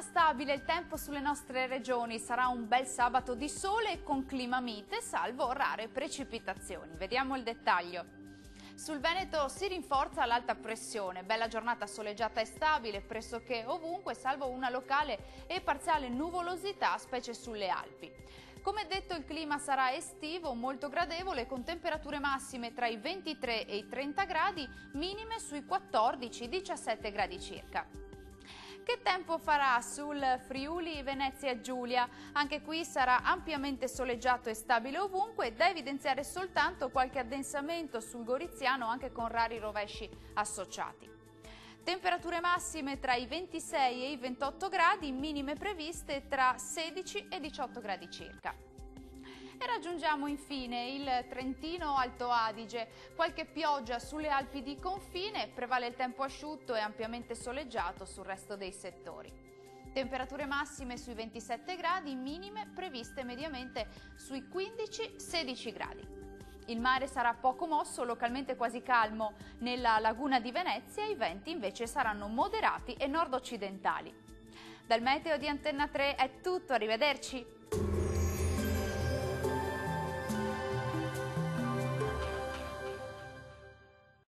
stabile il tempo sulle nostre regioni, sarà un bel sabato di sole con clima mite, salvo rare precipitazioni. Vediamo il dettaglio. Sul Veneto si rinforza l'alta pressione, bella giornata soleggiata e stabile pressoché ovunque, salvo una locale e parziale nuvolosità, specie sulle Alpi. Come detto, il clima sarà estivo, molto gradevole, con temperature massime tra i 23 e i 30 gradi, minime sui 14-17 gradi circa. Che tempo farà sul Friuli Venezia Giulia? Anche qui sarà ampiamente soleggiato e stabile ovunque, da evidenziare soltanto qualche addensamento sul Goriziano anche con rari rovesci associati. Temperature massime tra i 26 e i 28 gradi, minime previste tra 16 e 18 gradi circa. E raggiungiamo infine il Trentino Alto Adige. Qualche pioggia sulle Alpi di confine, prevale il tempo asciutto e ampiamente soleggiato sul resto dei settori. Temperature massime sui 27 gradi, minime previste mediamente sui 15-16 gradi. Il mare sarà poco mosso, localmente quasi calmo nella laguna di Venezia, i venti invece saranno moderati e nord-occidentali. Dal meteo di Antenna 3 è tutto, arrivederci!